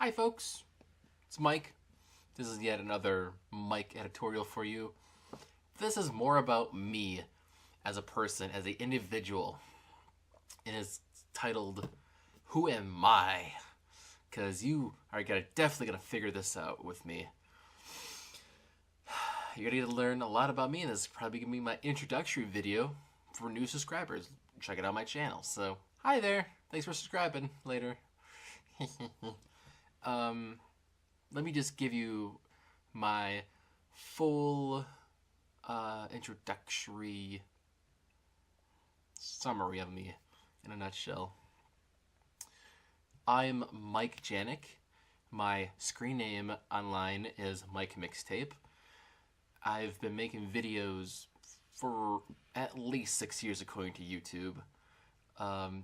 Hi folks, it's Mike. This is yet another Mike editorial for you. This is more about me as a person, as an individual. And it's titled, Who Am I? Because you are definitely going to figure this out with me. You're going to learn a lot about me, and this is probably going to be my introductory video for new subscribers. Check it out my channel. So, hi there. Thanks for subscribing later. Let me just give you my full introductory summary of me in a nutshell. I'm Mike Janik. My screen name online is Mike Mixtape. I've been making videos for at least 6 years according to YouTube.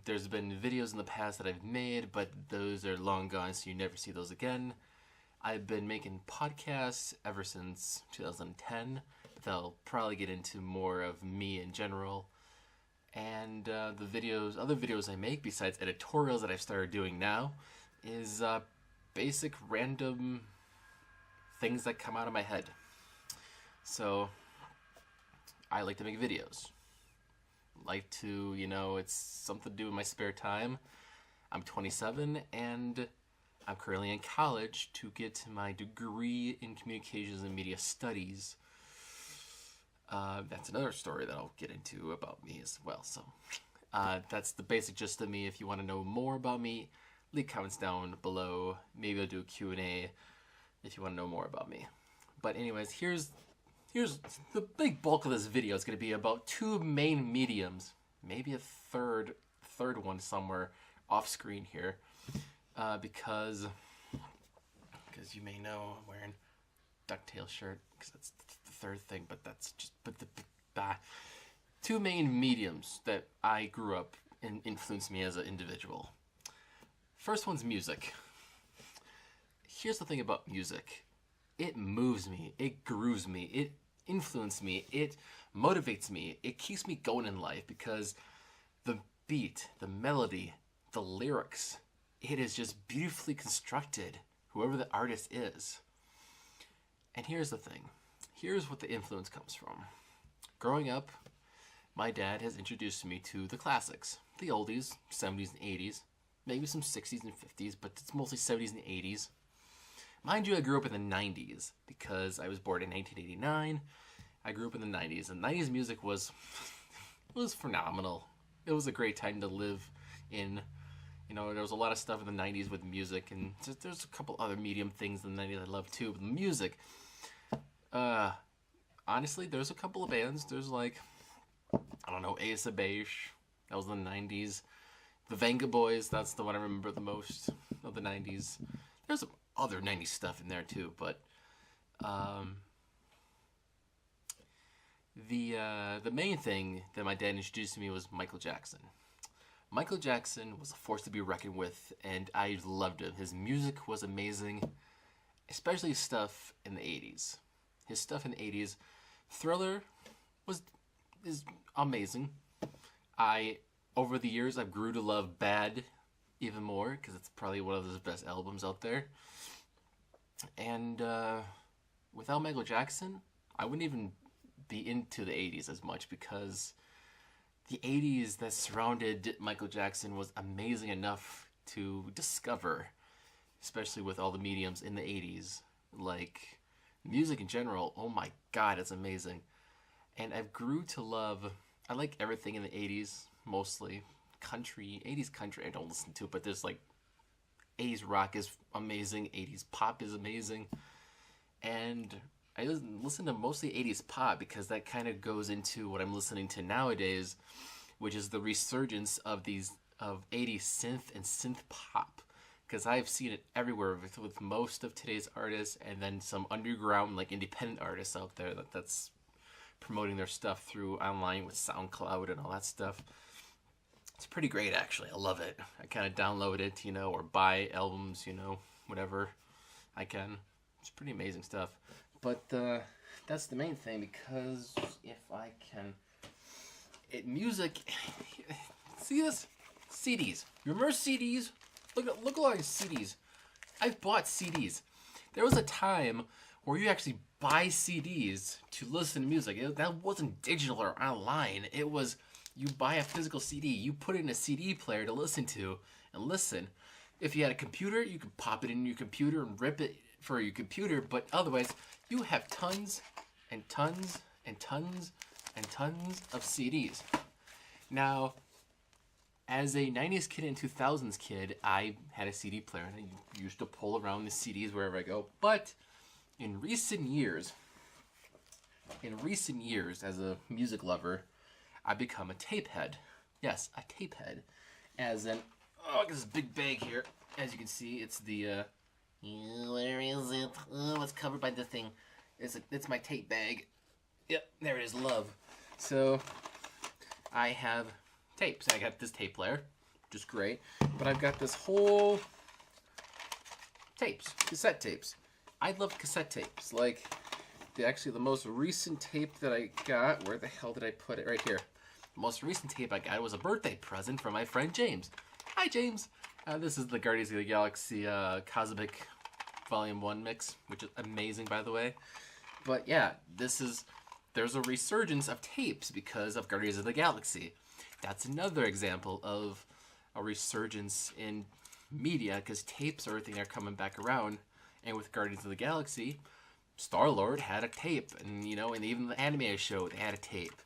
There's been videos in the past that I've made, but those are long gone, so you never see those again. I've been making podcasts ever since 2010. They'll probably get into more of me in general. And other videos I make, besides editorials that I've started doing now, is basic random things that come out of my head. So, I like to make videos. Like to, it's something to do in my spare time. I'm 27 and I'm currently in college to get my degree in communications and media studies. That's another story that I'll get into about me as well. So that's the basic gist of me. If you want to know more about me, leave comments down below. Maybe I'll do a Q&A if you want to know more about me. But anyways, here's the big bulk of this video is going to be about two main mediums, maybe a third one somewhere off screen here, because you may know I'm wearing DuckTales shirt because that's the third thing, but that's just two main mediums that I grew up and influenced me as an individual. First one's music. Here's the thing about music. It moves me, it grooves me, it influences me, it motivates me, it keeps me going in life because the beat, the melody, the lyrics, it is just beautifully constructed, whoever the artist is. And here's the thing. Here's what the influence comes from. Growing up, my dad has introduced me to the classics, the oldies, 70s and 80s, maybe some 60s and 50s, but it's mostly 70s and 80s. Mind you, I grew up in the 90s because I was born in 1989. I grew up in the 90s, and 90s music was phenomenal. It was a great time to live in. There was a lot of stuff in the 90s with music, and there's a couple other medium things in the 90s I love too. But the music, honestly, there's a couple of bands. There's Ace of Base, that was in the 90s. The Venga Boys, that's the one I remember the most of the 90s. There's some other 90s stuff in there too, but the main thing that my dad introduced to me was Michael Jackson. Michael Jackson was a force to be reckoned with, and I loved him. His music was amazing, especially his stuff in the 80s. His stuff in the 80s, Thriller is amazing. Over the years, I've grew to love Bad even more, because it's probably one of his best albums out there. And without Michael Jackson, I wouldn't even be into the 80s as much, because the 80s that surrounded Michael Jackson was amazing enough to discover, especially with all the mediums in the 80s. Like, music in general, oh my god, it's amazing. And I've grew to love, I like everything in the 80s, mostly. 80s country I don't listen to, but there's 80s rock is amazing, 80s pop is amazing, and I listen to mostly 80s pop because that kind of goes into what I'm listening to nowadays, which is the resurgence of 80s synth and synth pop, because I've seen it everywhere with most of today's artists, and then some underground independent artists out there that's promoting their stuff through online with SoundCloud and all that stuff. It's pretty great, actually. I love it. I kind of download it, or buy albums, whatever I can. It's pretty amazing stuff. But that's the main thing, because if I can... music... See this? CDs. You remember CDs? Look at all these CDs. I've bought CDs. There was a time where you actually buy CDs to listen to music. That wasn't digital or online. It was you buy a physical CD, you put it in a CD player to listen to and listen. If you had a computer, you could pop it in your computer and rip it for your computer, but otherwise, you have tons and tons and tons and tons of CDs. Now, as a 90s kid and 2000s kid, I had a CD player and I used to pull around the CDs wherever I go. But in recent years, as a music lover, I've become a tape head. Yes, a tape head. As in, oh, this big bag here. As you can see, it's the, where is it? Oh, it's covered by the thing. It's my tape bag. Yep, there it is, love. So, I have tapes. I got this tape player, which is great. But I've got this whole tapes, cassette tapes. I love cassette tapes. Like, the most recent tape that I got, where the hell did I put it? Right here. The most recent tape I got was a birthday present from my friend James. Hi, James. This is the Guardians of the Galaxy Cosmic Volume 1 mix, which is amazing, by the way. But yeah, there's a resurgence of tapes because of Guardians of the Galaxy. That's another example of a resurgence in media, because tapes are a thing that are coming back around. And with Guardians of the Galaxy, Star-Lord had a tape, and and even the anime show, they had a tape.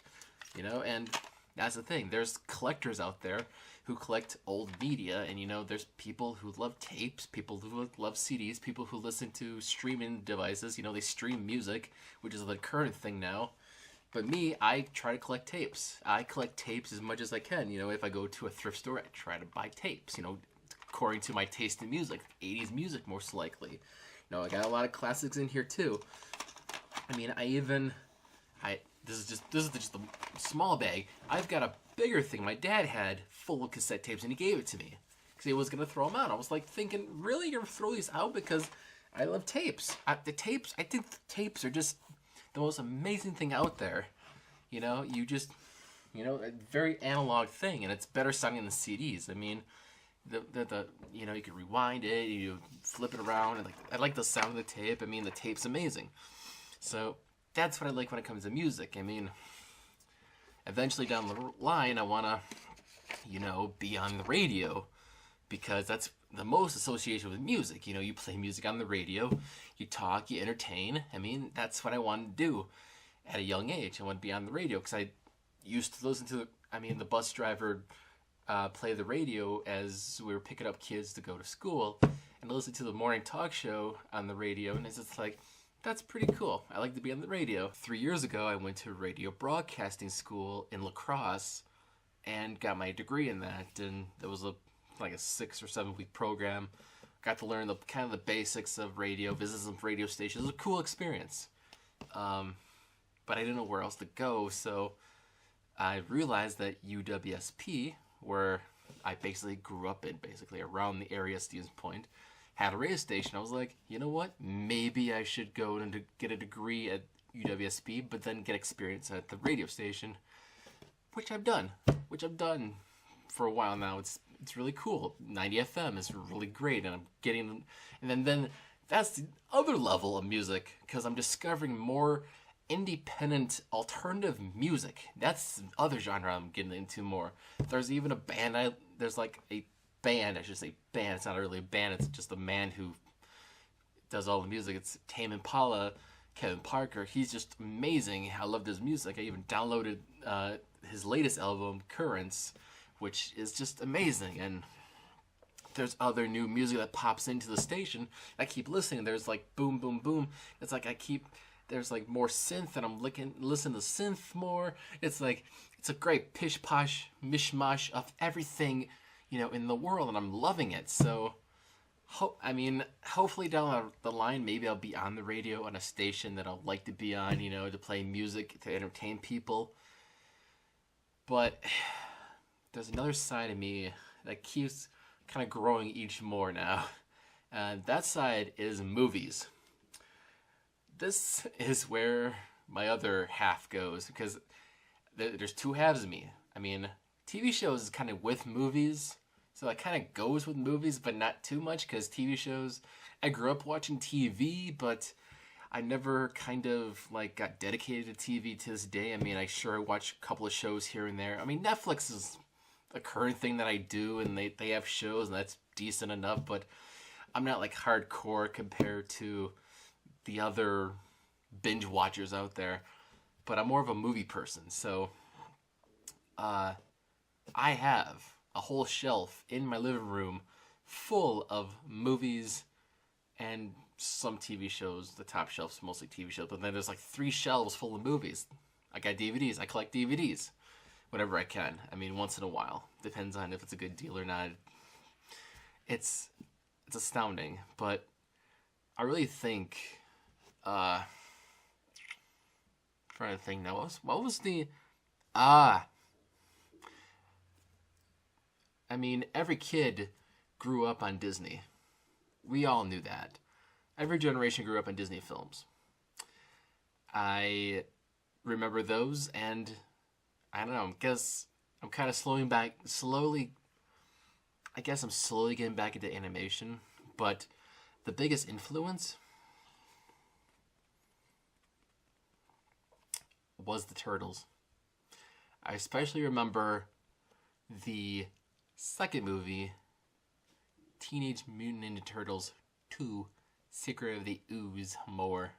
And that's the thing. There's collectors out there who collect old media, and there's people who love tapes, people who love CDs, people who listen to streaming devices. They stream music, which is the current thing now. But me, I try to collect tapes. I collect tapes as much as I can. If I go to a thrift store, I try to buy tapes, according to my taste in music, 80s music most likely. I got a lot of classics in here too. This is just a small bag. I've got a bigger thing my dad had full of cassette tapes, and he gave it to me because he was gonna throw them out. I was like thinking, really, you're gonna throw these out? Because I love tapes. I think the tapes are just the most amazing thing out there. You just, a very analog thing, and it's better sounding than CDs. You can rewind it, you flip it around, and I like the sound of the tape. The tape's amazing. So that's what I like when it comes to music. Eventually down the line, I want to, be on the radio, because that's the most association with music. You play music on the radio, you talk, you entertain. That's what I wanted to do at a young age. I want to be on the radio, because I used to listen to, the bus driver play the radio as we were picking up kids to go to school, and listen to the morning talk show on the radio, and it's just like, that's pretty cool. I like to be on the radio. 3 years ago, I went to radio broadcasting school in La Crosse and got my degree in that. And it was a 6 or 7 week program. Got to learn the basics of radio, visit some radio stations. It was a cool experience. But I didn't know where else to go, so I realized that UWSP, where I basically grew up in, around the area, Stevens Point, had a radio station. I was like, you know what? Maybe I should go and get a degree at UWSP, but then get experience at the radio station, which I've done for a while now. It's really cool. 90 FM is really great, and I'm getting, and then that's the other level of music, because I'm discovering more independent alternative music. That's the other genre I'm getting into more. There's even a band I should say band. It's not really a band. It's just a man who does all the music. It's Tame Impala, Kevin Parker. He's just amazing. I love his music. I even downloaded his latest album, Currents, which is just amazing. And there's other new music that pops into the station. I keep listening. There's boom, boom, boom. It's there's more synth, and I'm listening to synth more. It's a great pish posh mishmash of everything, in the world, and I'm loving it. So, hopefully down the line, maybe I'll be on the radio on a station that I'll like to be on, to play music, to entertain people. But there's another side of me that keeps kind of growing each more now. And that side is movies. This is where my other half goes, because there's two halves of me. TV shows is kind of with movies, So it kind of goes with movies, but not too much because TV shows. I grew up watching TV, but I never kind of like got dedicated to TV to this day. I mean, I sure watch a couple of shows here and there. I mean, Netflix is a current thing that I do, and they have shows, and that's decent enough. But I'm not like hardcore compared to the other binge watchers out there. But I'm more of a movie person, so I have a whole shelf in my living room full of movies and some TV shows. The top shelf's mostly TV shows, but then there's like 3 shelves full of movies. I got DVDs. I collect DVDs whenever I can. I mean, once in a while. Depends on if it's a good deal or not. It's astounding, but I really think trying to think now. What was the I mean, every kid grew up on Disney. We all knew that. Every generation grew up on Disney films. I remember those, and I don't know, I guess I'm kind of slowly, I guess I'm slowly getting back into animation, but the biggest influence was the Turtles. I especially remember the second movie, Teenage Mutant Ninja Turtles 2, Secret of the Ooze More.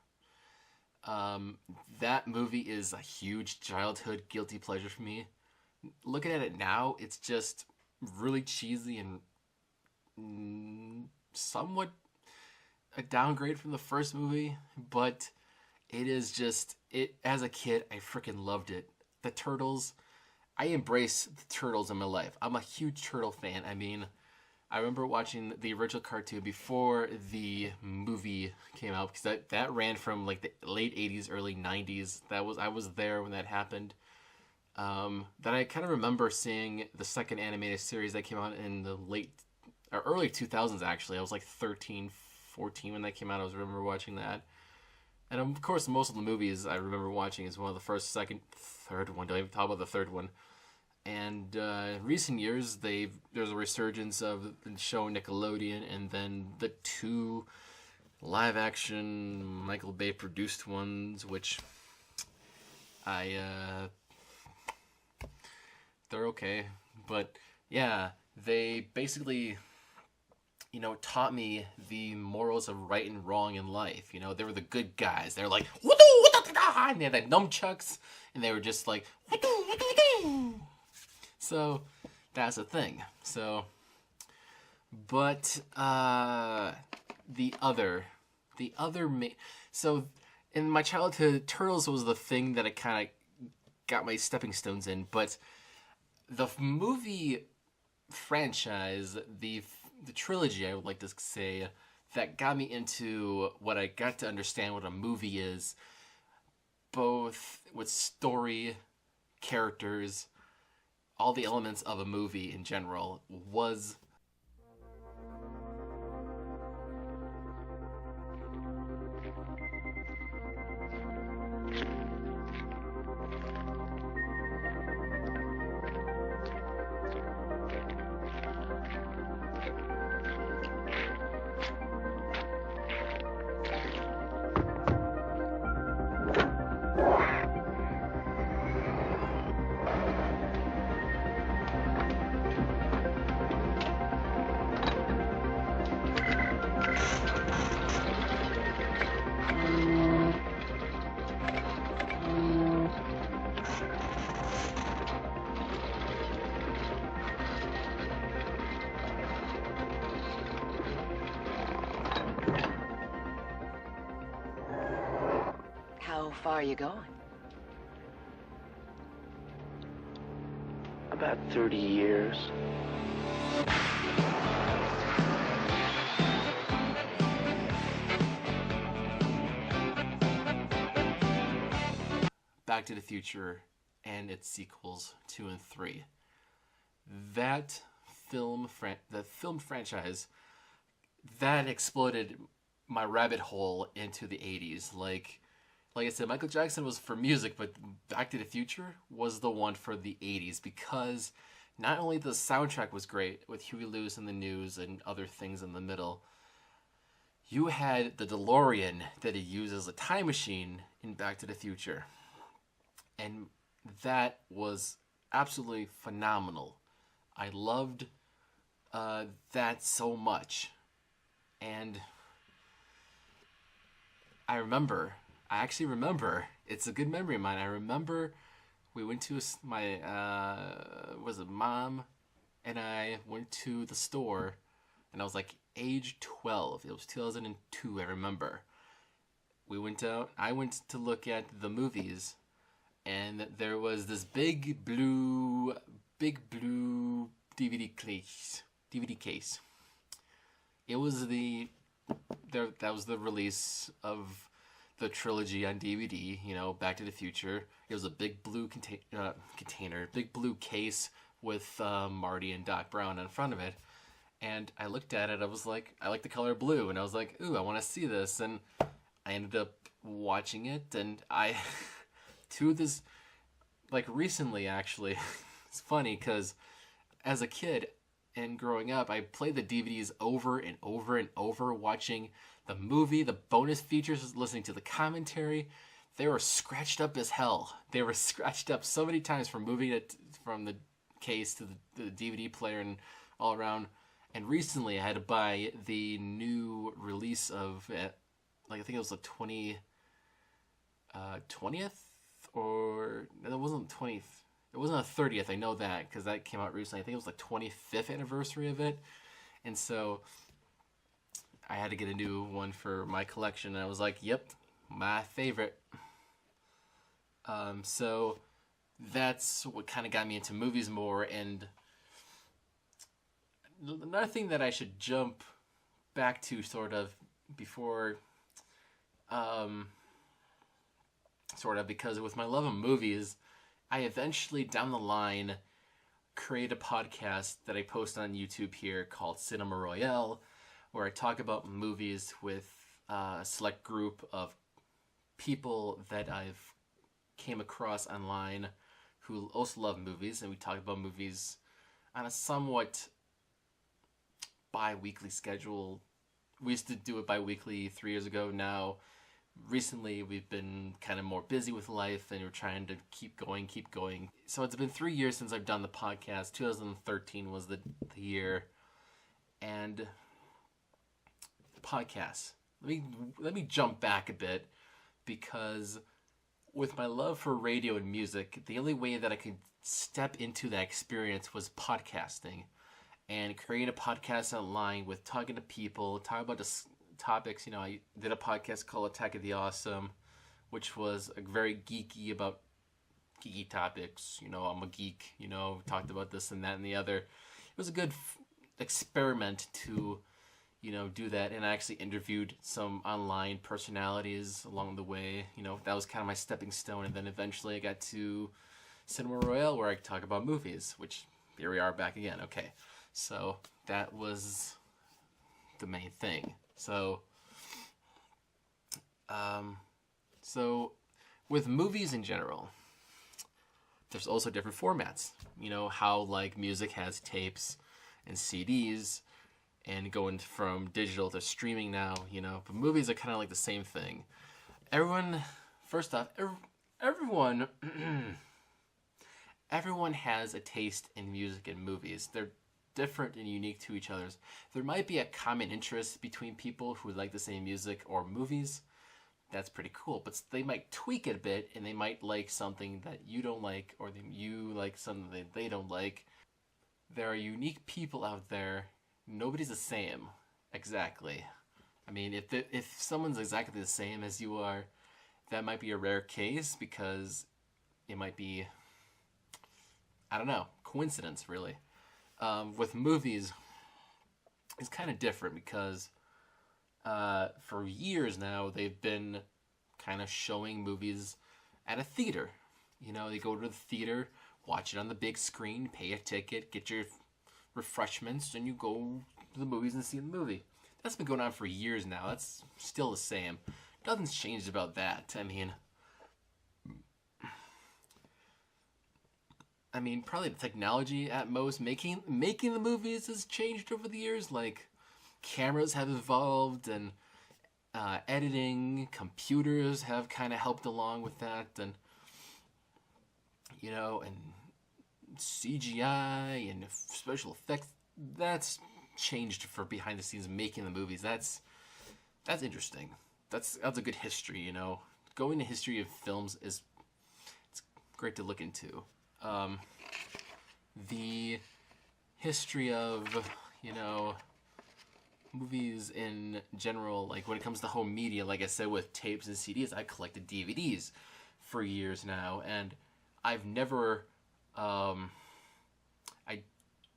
That movie is a huge childhood guilty pleasure for me. Looking at it now, it's just really cheesy and somewhat a downgrade from the first movie, but it is just, as a kid, I freaking loved it. The Turtles, I embrace the Turtles in my life. I'm a huge Turtle fan. I mean, I remember watching the original cartoon before the movie came out, because that ran from like the late 80s, early 90s. I was there when that happened. Then I kind of remember seeing the second animated series that came out in the early 2000s, actually. I was like 13, 14 when that came out. I remember watching that. And of course, most of the movies I remember watching is one of the first, second, third one. Don't even talk about the third one. And recent years, there's a resurgence of the show Nickelodeon, and then the 2 live-action Michael Bay produced ones, which they're okay. But yeah, they basically, taught me the morals of right and wrong in life. They were the good guys. They're like, and they had that nunchucks, and they were just like, so that's the thing. So, but so in my childhood, Turtles was the thing that I kind of got my stepping stones in. But the movie franchise, the trilogy, I would like to say, that got me into what I got to understand what a movie is, both with story, characters, all the elements of a movie in general, was How far are you going? About 30 years. Back to the Future and its sequels 2 and 3. That film franchise, that exploded my rabbit hole into the 80s. Like I said, Michael Jackson was for music, but Back to the Future was the one for the 80s, because not only the soundtrack was great with Huey Lewis and the News and other things in the middle, you had the DeLorean that he used as a time machine in Back to the Future. And that was absolutely phenomenal. I loved that so much. And I actually remember, it's a good memory of mine. I remember we went to my, was it mom and I went to the store, and I was like age 12. It was 2002, I remember. I went to look at the movies, and there was this big blue DVD case. It was that was the release of the trilogy on DVD, Back to the Future. It was a big blue container, big blue case with Marty and Doc Brown in front of it. And I looked at it, I was like, I like the color blue, and I was like, ooh, I want to see this. And I ended up watching it, and to this, like recently actually, it's funny because as a kid and growing up, I played the DVDs over and over and over, watching the movie, the bonus features, listening to the commentary. They were scratched up as hell. They were scratched up so many times from moving it from the case to the DVD player and all around. And recently I had to buy the new release of it, like I think it was the 20th, or it wasn't 20th. It wasn't a 30th, I know that, because that came out recently. I think it was the 25th anniversary of it. And so I had to get a new one for my collection, and I was like, yep, my favorite. So that's what kind of got me into movies more. And another thing that I should jump back to sort of before, because with my love of movies, I eventually down the line create a podcast that I post on YouTube here called Cinema Royale, where I talk about movies with a select group of people that I've came across online who also love movies, and we talk about movies on a somewhat bi-weekly schedule. We used to do it bi-weekly 3 years ago. Now recently we've been kind of more busy with life, and we're trying to keep going. So it's been 3 years since I've done the podcast. 2013 was the year. And podcasts. Let me jump back a bit, because with my love for radio and music, the only way that I could step into that experience was podcasting, and create a podcast online with talking to people, talking about the topics. I did a podcast called Attack of the Awesome, which was very geeky about geeky topics. I'm a geek, talked about this and that and the other. It was a good experiment to, do that. And I actually interviewed some online personalities along the way. That was kind of my stepping stone. And then eventually I got to Cinema Royale, where I talk about movies, which here we are back again. Okay. So that was the main thing. So with movies in general, there's also different formats. How like music has tapes and CDs, and going from digital to streaming now. But movies are kind of like the same thing. Everyone everyone has a taste in music and movies. They're different and unique to each other's. There might be a common interest between people who like the same music or movies. That's pretty cool, but they might tweak it a bit, and they might like something that you don't like, or you like something that they don't like. There are unique people out there. Nobody's the same, exactly. I mean, if someone's exactly the same as you are, that might be a rare case, because it might be, I don't know, coincidence, really. With movies, it's kind of different, because for years now, they've been kind of showing movies at a theater. They go to the theater, watch it on the big screen, pay a ticket, get your refreshments, and you go to the movies and see the movie. That's been going on for years now. That's still the same. Nothing's changed about that. I I mean, probably the technology at most. Making the movies has changed over the years. Like, cameras have evolved, and editing, computers have kind of helped along with that, and and CGI and special effects. That's changed for behind the scenes making the movies. That's interesting. That's a good history. Going to history of films is it's great to look into. The history of movies in general, like when it comes to home media, like I said, with tapes and CDs, I collected DVDs for years now, and I've never I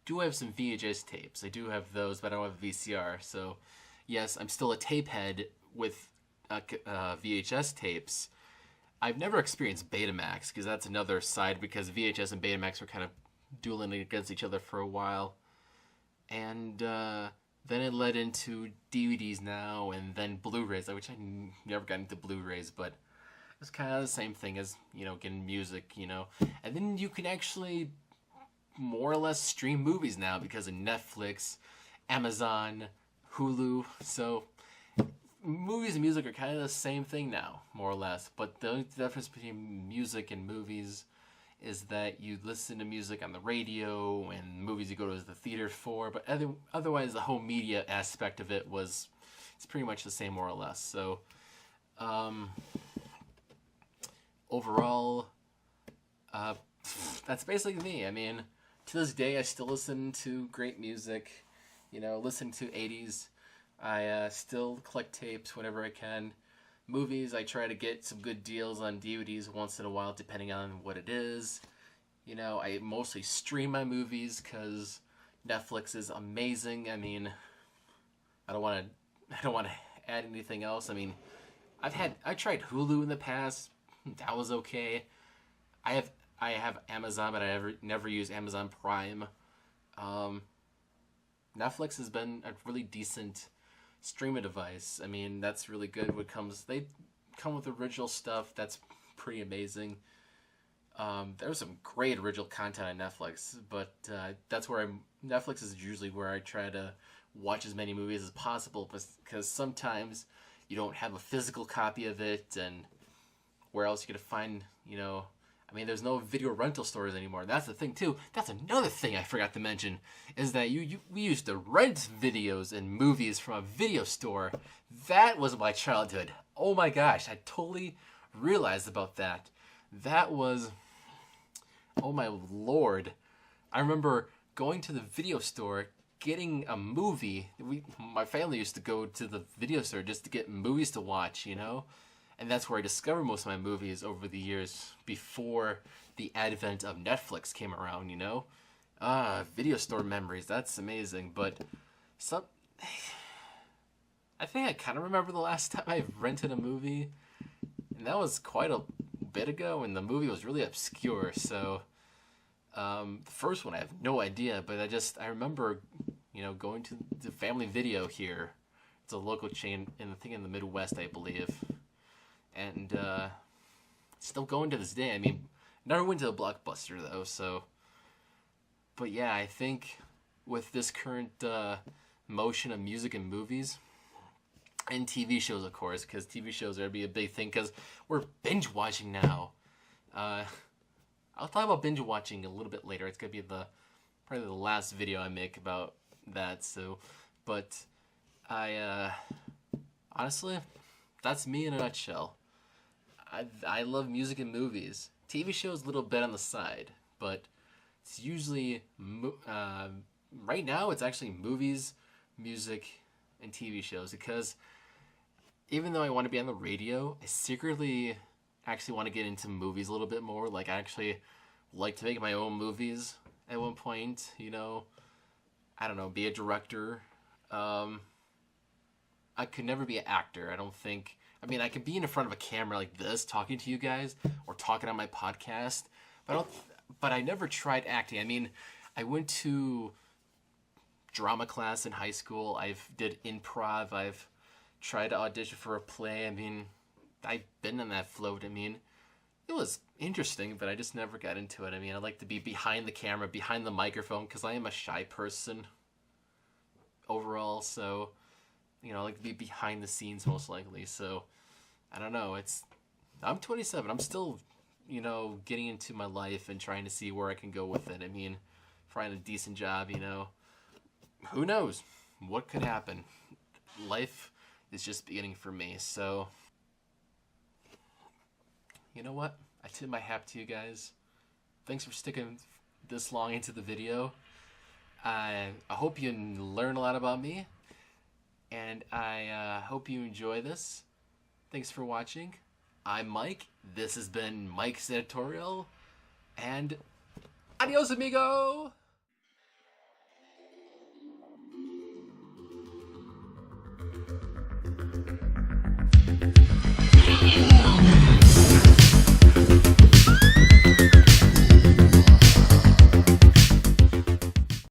do have some VHS tapes. I do have those, but I don't have VCR. So yes, I'm still a tape head with VHS tapes. I've never experienced Betamax, because that's another side, because VHS and Betamax were kind of dueling against each other for a while. And then it led into DVDs now, and then Blu-rays, which I never got into Blu-rays, but it's kind of the same thing as, getting music, And then you can actually more or less stream movies now because of Netflix, Amazon, Hulu. So movies and music are kind of the same thing now, more or less. But the difference between music and movies is that you listen to music on the radio, and movies you go to the theater for. But otherwise, the whole media aspect of it's pretty much the same, more or less. So overall, that's basically me. I mean, to this day, I still listen to great music. Listen to 80s. I still collect tapes whenever I can. Movies, I try to get some good deals on DVDs once in a while, depending on what it is. I mostly stream my movies because Netflix is amazing. I mean, I don't want to add anything else. I mean, I tried Hulu in the past. That was okay. I have Amazon, but I never use Amazon Prime. Netflix has been a really decent streaming device. I mean, that's really good. They come with original stuff that's pretty amazing. There's some great original content on Netflix, but that's where Netflix is usually where I try to watch as many movies as possible, because sometimes you don't have a physical copy of it, and where else you gonna find, I mean, there's no video rental stores anymore. That's the thing too. That's another thing I forgot to mention, is that we used to rent videos and movies from a video store. That was my childhood. Oh my gosh, I totally realized about that. That was, oh my lord. I remember going to the video store, getting a movie. My family used to go to the video store just to get movies to watch, And that's where I discovered most of my movies over the years, before the advent of Netflix came around, video store memories, that's amazing. But I think I kind of remember the last time I rented a movie, and that was quite a bit ago, and the movie was really obscure. So the first one I have no idea, but I remember, going to the Family Video here. It's a local chain in the Midwest, I believe. And still going to this day. I mean, never went to a Blockbuster though, so. But yeah, I think with this current motion of music and movies, and TV shows, of course, because TV shows are going to be a big thing, because we're binge watching now. I'll talk about binge watching a little bit later. It's going to be probably the last video I make about that. So, but honestly, that's me in a nutshell. I love music and movies. TV shows a little bit on the side, but it's usually right now it's actually movies, music, and TV shows, because even though I want to be on the radio, I secretly actually want to get into movies a little bit more. Like, I actually like to make my own movies at one point, I don't know, be a director. I could never be an actor, I don't think. I mean, I could be in front of a camera like this, talking to you guys, or talking on my podcast, but I never tried acting. I mean, I went to drama class in high school. I've did improv. I've tried to audition for a play. I mean, I've been on that float. I mean, It was interesting, but I just never got into it. I mean, I like to be behind the camera, behind the microphone, because I am a shy person overall. So, you know, I like to be behind the scenes most likely. So, I don't know. I'm 27. I'm still, you know, getting into my life and trying to see where I can go with it. I mean, find a decent job, you know. Who knows what could happen? Life is just beginning for me. So, you know what? I tip my hat to you guys. Thanks for sticking this long into the video. I hope you learn a lot about me, and I hope you enjoy this. Thanks for watching. I'm Mike. This has been Mike's Editorial, and adios, amigo!